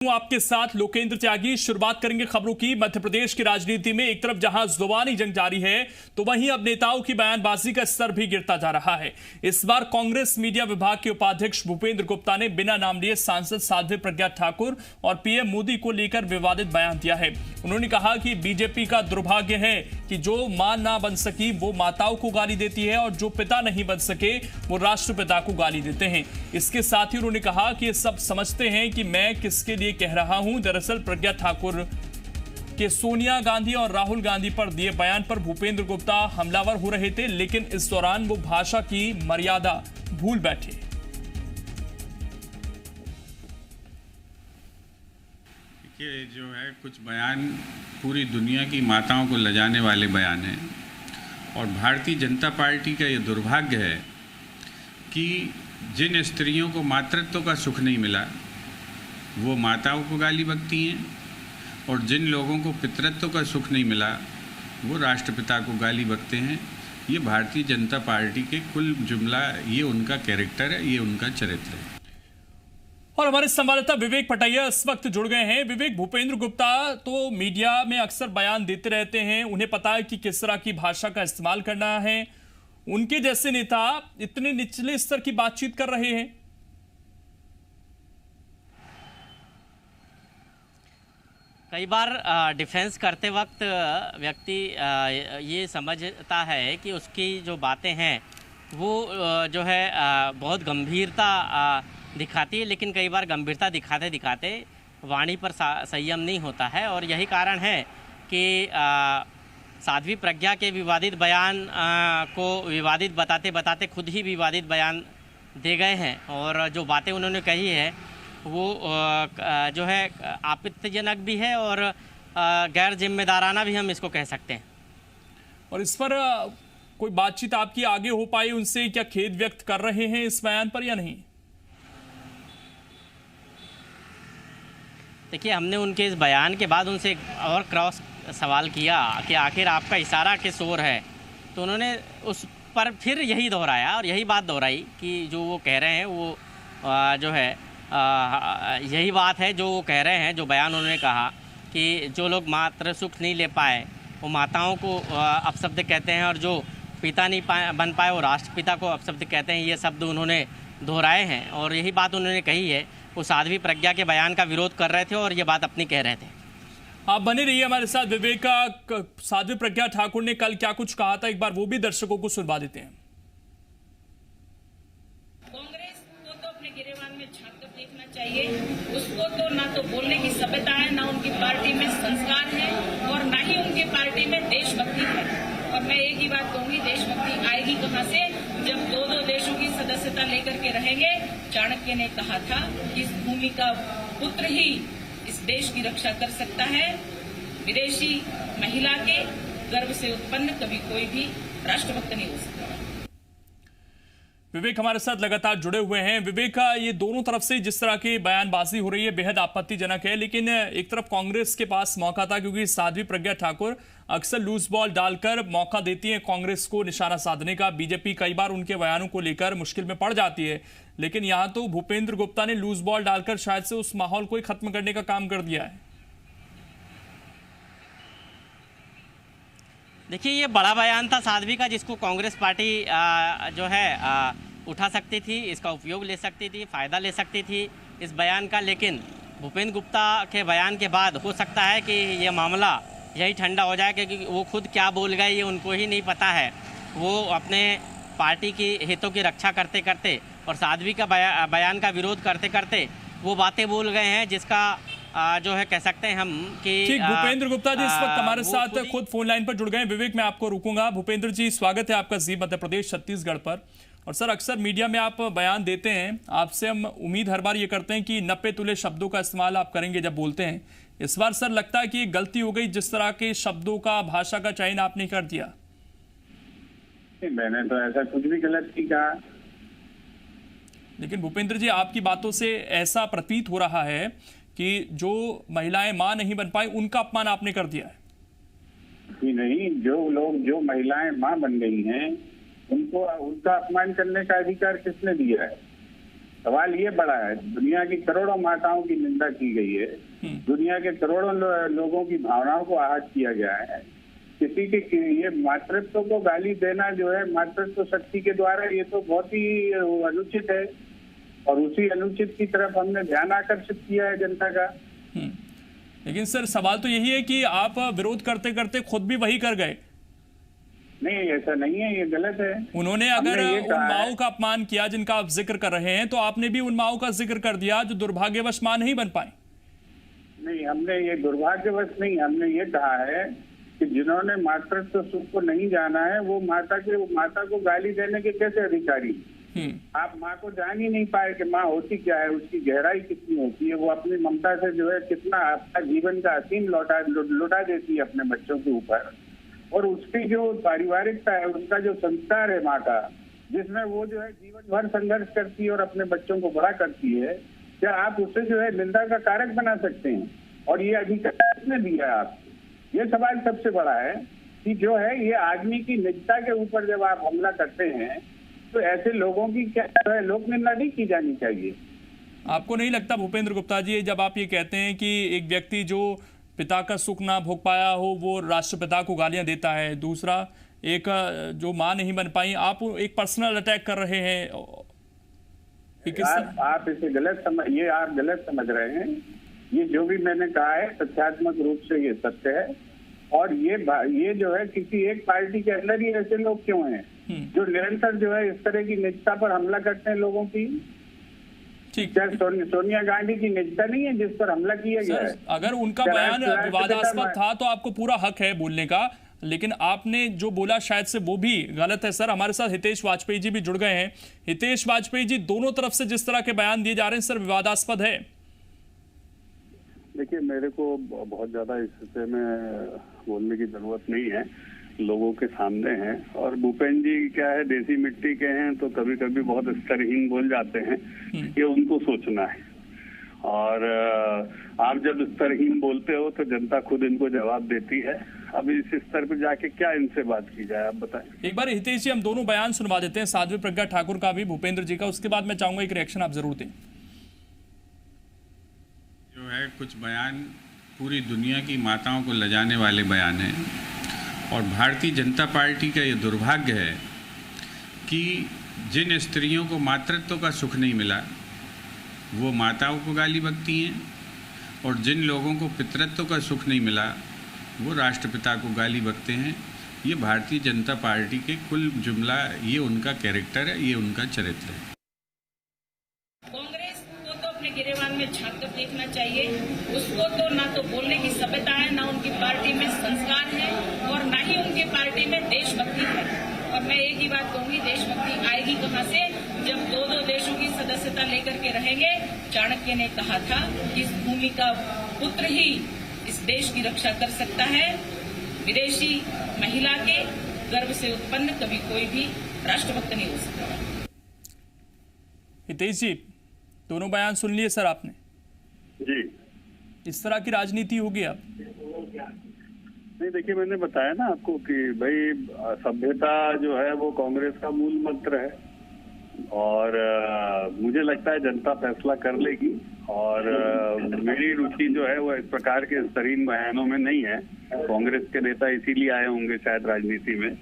आपके साथ लोकेंद्र त्यागी। शुरुआत करेंगे खबरों की। मध्य प्रदेश की राजनीति में एक तरफ जहां जुबानी जंग जारी है तो वहीं अब नेताओं की बयानबाजी का स्तर भी गिरता जा रहा है। इस बार कांग्रेस मीडिया विभाग के उपाध्यक्ष भूपेंद्र गुप्ता ने बिना नाम लिए सांसद साध्वी प्रज्ञा ठाकुर और पीएम मोदी को लेकर विवादित बयान दिया है। उन्होंने कहा कि बीजेपी का दुर्भाग्य है कि जो मां ना बन सकी वो माताओं को गाली देती है और जो पिता नहीं बन सके वो राष्ट्रपिता को गाली देते हैं। इसके साथ ही उन्होंने कहा कि ये सब समझते हैं कि मैं किसके लिए कह रहा हूं। दरअसल प्रज्ञा ठाकुर के सोनिया गांधी और राहुल गांधी पर दिए बयान पर भूपेंद्र गुप्ता हमलावर हो रहे थे, लेकिन इस दौरान वो भाषा की मर्यादा भूल बैठे। देखिए, जो है कुछ बयान पूरी दुनिया की माताओं को लजाने वाले बयान हैं और भारतीय जनता पार्टी का ये दुर्भाग्य है कि जिन स्त्रियों को मातृत्व का सुख नहीं मिला वो माताओं को गाली बकती हैं और जिन लोगों को पितृत्व का सुख नहीं मिला वो राष्ट्रपिता को गाली बकते हैं। ये भारतीय जनता पार्टी के कुल जुमला, ये उनका कैरेक्टर है, ये उनका चरित्र है। और हमारे संवाददाता विवेक पटैया इस वक्त जुड़ गए हैं। विवेक, भूपेंद्र गुप्ता तो मीडिया में अक्सर बयान देते रहते हैं, उन्हें पता है कि किस तरह की भाषा का इस्तेमाल करना है। उनके जैसे नेता इतने निचले स्तर की बातचीत कर रहे हैं। कई बार डिफेंस करते वक्त व्यक्ति ये समझता है कि उसकी जो बातें हैं वो जो है बहुत गंभीरता दिखाती है, लेकिन कई बार गंभीरता दिखाते दिखाते वाणी पर संयम नहीं होता है। और यही कारण है कि साध्वी प्रज्ञा के विवादित बयान को विवादित बताते बताते खुद ही विवादित बयान दे गए हैं और जो बातें उन्होंने कही है वो जो है आपत्तिजनक भी है और गैर जिम्मेदाराना भी हम इसको कह सकते हैं। और इस पर कोई बातचीत आपकी आगे हो पाई उनसे? क्या खेद व्यक्त कर रहे हैं इस बयान पर या नहीं? देखिए, हमने उनके इस बयान के बाद उनसे और क्रॉस सवाल किया कि आखिर आपका इशारा किस ओर है, तो उन्होंने उस पर फिर यही दोहराया और यही बात दोहराई कि जो वो कह रहे हैं वो जो है यही बात है जो वो कह रहे हैं। जो बयान उन्होंने कहा कि जो लोग मातृ सुख नहीं ले पाए वो माताओं को अपशब्द कहते हैं और जो पिता नहीं बन पाए वो राष्ट्रपिता को अपशब्द कहते हैं। ये शब्द उन्होंने दोहराए हैं और यही बात उन्होंने कही है। वो साध्वी प्रज्ञा के बयान का विरोध कर रहे थे और ये बात अपनी कह रहे थे। आप बने रहिए हमारे साथ। विवेक, का साध्वी प्रज्ञा ठाकुर ने कल क्या कुछ कहा था, एक बार वो भी दर्शकों को सुनवा देते हैं। चाहिए उसको तो ना तो बोलने की सभ्यता है, ना उनकी पार्टी में संस्कार है और ना ही उनकी पार्टी में देशभक्ति है। और मैं एक ही बात कहूंगी, देशभक्ति आएगी कहां से जब दो दो देशों की सदस्यता लेकर के रहेंगे। चाणक्य ने कहा था कि इस भूमि का पुत्र ही इस देश की रक्षा कर सकता है। विदेशी महिला के गर्भ से उत्पन्न कभी कोई भी राष्ट्रभक्त नहीं हो सकता। विवेक हमारे साथ लगातार जुड़े हुए हैं। विवेक, ये दोनों तरफ से जिस तरह की बयानबाजी हो रही है बेहद आपत्तिजनक है, लेकिन एक तरफ कांग्रेस के पास मौका था क्योंकि साध्वी प्रज्ञा ठाकुर अक्सर लूज बॉल डालकर मौका देती है कांग्रेस को निशाना साधने का। बीजेपी कई बार उनके बयानों को लेकर मुश्किल में पड़ जाती है, लेकिन यहां तो भूपेंद्र गुप्ता ने लूज बॉल डालकर शायद से उस माहौल को ही खत्म करने का काम कर दिया है। देखिए, ये बड़ा बयान था साध्वी का जिसको कांग्रेस पार्टी जो है उठा सकती थी, इसका उपयोग ले सकती थी, फ़ायदा ले सकती थी इस बयान का। लेकिन भूपेंद्र गुप्ता के बयान के बाद हो सकता है कि ये मामला यही ठंडा हो जाए, क्योंकि वो खुद क्या बोल गए ये उनको ही नहीं पता है। वो अपने पार्टी की हितों की रक्षा करते करते और साध्वी का बयान का विरोध करते करते वो बातें बोल गए हैं जिसका जो है कह सकते हैं हम कि भूपेंद्र गुप्ता जी इस वक्त हमारे साथ खुद फोन लाइन पर जुड़ गए हैं। विवेक, मैं आपको रुकूंगा। भूपेंद्र जी, स्वागत है आपका जी मध्य प्रदेश छत्तीसगढ़ पर। और सर, अक्सर मीडिया में आप बयान देते हैं, आपसे हम उम्मीद हर बार ये करते हैं कि नपे तुले शब्दों का इस्तेमाल आप करेंगे जब बोलते हैं। इस बार सर लगता है कि गलती हो गई जिस तरह के शब्दों का, भाषा का चयन आपने कर दिया। मैंने तो ऐसा कुछ भी गलत नहीं कहा। लेकिन भूपेंद्र जी, आपकी बातों से ऐसा प्रतीत हो रहा है कि जो महिलाएं मां नहीं बन पाई उनका अपमान आपने कर दिया है। नहीं, जो महिलाएं मां बन गई हैं उनको उनका अपमान करने का अधिकार किसने दिया है? सवाल ये बड़ा है, दुनिया की करोड़ों माताओं की निंदा की गई है, दुनिया के करोड़ों लोगों की भावनाओं को आहत किया गया है। किसी के ये मातृत्व को गाली देना जो है मातृत्व शक्ति के द्वारा, ये तो बहुत ही अनुचित है और उसी अनुचित की तरफ हमने ध्यान आकर्षित किया है जनता का। लेकिन सर सवाल तो यही है कि आप विरोध करते करते खुद भी वही कर गए। नहीं, ऐसा नहीं है, ये गलत है। उन्होंने अगर उन माओं का अपमान किया जिनका आप जिक्र कर रहे हैं, तो आपने भी उन माओं का जिक्र कर दिया जो दुर्भाग्यवश मां नहीं बन पाई। नहीं, हमने ये दुर्भाग्यवश नहीं, हमने ये कहा है कि जिन्होंने मातृत्व सुख को नहीं जाना है वो माता को गाली देने के कैसे अधिकारी। आप माँ को जान ही नहीं पाए कि माँ होती क्या है, उसकी गहराई कितनी होती है, वो अपनी ममता से जो है कितना अपना जीवन का असीम लौटा देती है अपने बच्चों के ऊपर। और उसकी जो पारिवारिकता है, उसका जो संस्कार है माँ का, जिसमें वो जो है जीवन भर संघर्ष करती है और अपने बच्चों को बड़ा करती है, क्या आप उसे जो है निंदा का कारक बना सकते हैं? और ये अधिकार किसने दिया है आपको? ये सवाल सबसे बड़ा है कि जो है ये आदमी की निजता के ऊपर जब आप हमला करते हैं तो ऐसे लोगों की क्या है लोक निंदा नहीं की जानी चाहिए। आपको नहीं लगता भूपेंद्र गुप्ता जी, जब आप ये कहते हैं कि एक व्यक्ति जो पिता का सुख ना भोग पाया हो वो राष्ट्रपिता को गालियां देता है, दूसरा एक जो मां नहीं बन पाई, आप एक पर्सनल अटैक कर रहे हैं? आप इसे गलत समझ रहे हैं। ये जो भी मैंने कहा है तथ्यात्मक रूप से ये सत्य है। और ये जो है किसी एक पार्टी के अंदर ही ऐसे लोग क्यों हैं जो निरंतर जो है इस तरह की निजता पर हमला करते हैं लोगों की? ठीक, क्या सोनिया गांधी की निजता नहीं है जिस पर हमला किया गया है? अगर उनका बयान विवादास्पद था तो आपको पूरा हक है बोलने का, लेकिन आपने जो बोला शायद से वो भी गलत है। सर हमारे साथ हितेश वाजपेयी जी भी जुड़ गए हैं। हितेश वाजपेयी जी, दोनों तरफ से जिस तरह के बयान दिए जा रहे हैं सर, विवादास्पद है। देखिए, मेरे को बहुत ज्यादा इस विषय में बोलने की जरूरत नहीं है, लोगों के सामने हैं। और भूपेंद्र जी क्या है, देसी मिट्टी के हैं तो कभी कभी बहुत स्तरहीन बोल जाते हैं, ये उनको सोचना है। और आप जब स्तरहीन बोलते हो तो जनता खुद इनको जवाब देती है। अब इस स्तर पर जाके क्या इनसे बात की जाए, आप बताएं। एक बार हितेश जी हम दोनों बयान सुनवा देते हैं, साध्वी प्रज्ञा ठाकुर का भी, भूपेंद्र जी का, उसके बाद मैं चाहूंगा एक रिएक्शन आप जरूर दें। जो है कुछ बयान पूरी दुनिया की माताओं को लजाने वाले बयान हैं और भारतीय जनता पार्टी का ये दुर्भाग्य है कि जिन स्त्रियों को मातृत्व का सुख नहीं मिला वो माताओं को गाली बकती हैं और जिन लोगों को पितृत्व का सुख नहीं मिला वो राष्ट्रपिता को गाली बकते हैं। ये भारतीय जनता पार्टी के कुल जुमला, ये उनका कैरेक्टर है, ये उनका चरित्र है। कांग्रेस को तो अपने गिरेबान में झांक कर देखना चाहिए। उसको तो ना तो बोलने की सभ्यता है, ना उनकी पार्टी में संस्कार है और ना ही उनकी पार्टी में देशभक्ति है। और मैं एक ही बात कहूंगी, देशभक्ति आएगी कहां से, जब दो देशों की सदस्यता लेकर के रहेंगे। चाणक्य ने कहा था कि इस भूमि का पुत्र ही इस देश की रक्षा कर सकता है। विदेशी महिला के गर्भ से उत्पन्न कभी कोई भी राष्ट्रभक्त नहीं हो सकता। हितेश जी, दोनों बयान सुन लिए सर आपने जी। इस तरह की राजनीति होगी अब? नहीं, देखिए, मैंने बताया ना आपको कि भाई सभ्यता जो है वो कांग्रेस का मूल मंत्र है और मुझे लगता है जनता फैसला कर लेगी। और मेरी रुचि जो है वो इस प्रकार के स्तरीन बयानों में नहीं है। कांग्रेस के नेता इसीलिए आए होंगे शायद राजनीति में,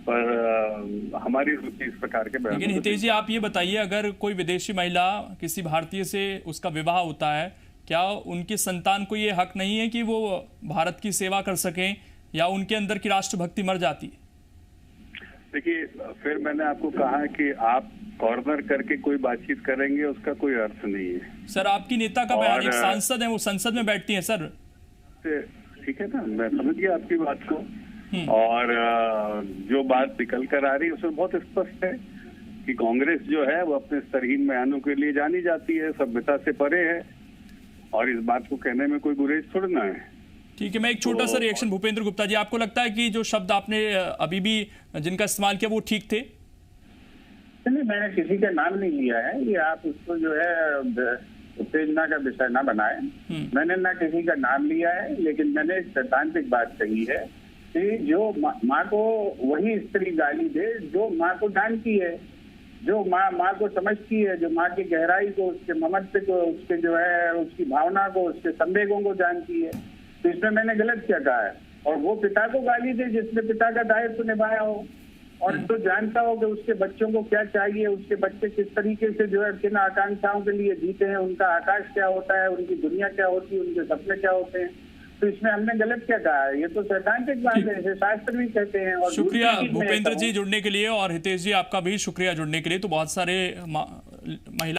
पर हमारी रुचि इस प्रकार के बयानों। लेकिन हितेश जी आप ये बताइए, अगर कोई विदेशी महिला किसी भारतीय से उसका विवाह होता है, क्या उनकी संतान को ये हक नहीं है कि वो भारत की सेवा कर सकें या उनके अंदर की राष्ट्रभक्ति मर जाती है? देखिए, फिर मैंने आपको कहा कि आप कॉर्नर करके कोई बातचीत करेंगे उसका कोई अर्थ नहीं है। सर आपकी नेता का बयान, एक सांसद है, वो संसद में बैठती है सर। ठीक है ना, मैं समझ गया आपकी बात को। और जो बात निकल कर आ रही है उसमें बहुत स्पष्ट है कि कांग्रेस जो है वो अपने स्तरहीन बयानों के लिए जानी जाती है, सभ्यता से परे है और इस बात को कहने में कोई गुरेज छोड़ना है। ठीक है, मैं एक छोटा सा रिएक्शन, भूपेंद्र गुप्ता जी, आपको लगता है कि जो शब्द आपने अभी भी जिनका इस्तेमाल किया वो ठीक थे? नहीं, मैंने किसी का नाम नहीं लिया है, ये आप उसको जो है उत्तेजना का विषय ना बनाए। मैंने ना किसी का नाम लिया है, लेकिन मैंने एक सैद्धांतिक बात कही है कि जो माँ को वही स्त्री गाली दे जो माँ को जानती है। जो माँ को समझती है, जो माँ की गहराई को, उसके ममत्व को, उसके जो है उसकी भावना को, उसके संवेगों को जानती है। तो इसमें मैंने गलत क्या कहा है? और वो पिता को गाली दे जिसने पिता का दायित्व निभाया हो और तो जानता हो कि उसके बच्चों को क्या चाहिए, उसके बच्चे किस तरीके से जो है किन आकांक्षाओं के लिए जीते हैं, उनका आकाश क्या होता है, उनकी दुनिया क्या होती है, उनके सपने क्या होते हैं। तो इसमें हमने गलत क्या कहा है? ये तो सैद्धांतिक बात है, इसे शास्त्र भी कहते हैं। और शुक्रिया भूपेंद्र जी जुड़ने के लिए, और हितेश जी आपका भी शुक्रिया जुड़ने के लिए। तो बहुत सारे महिला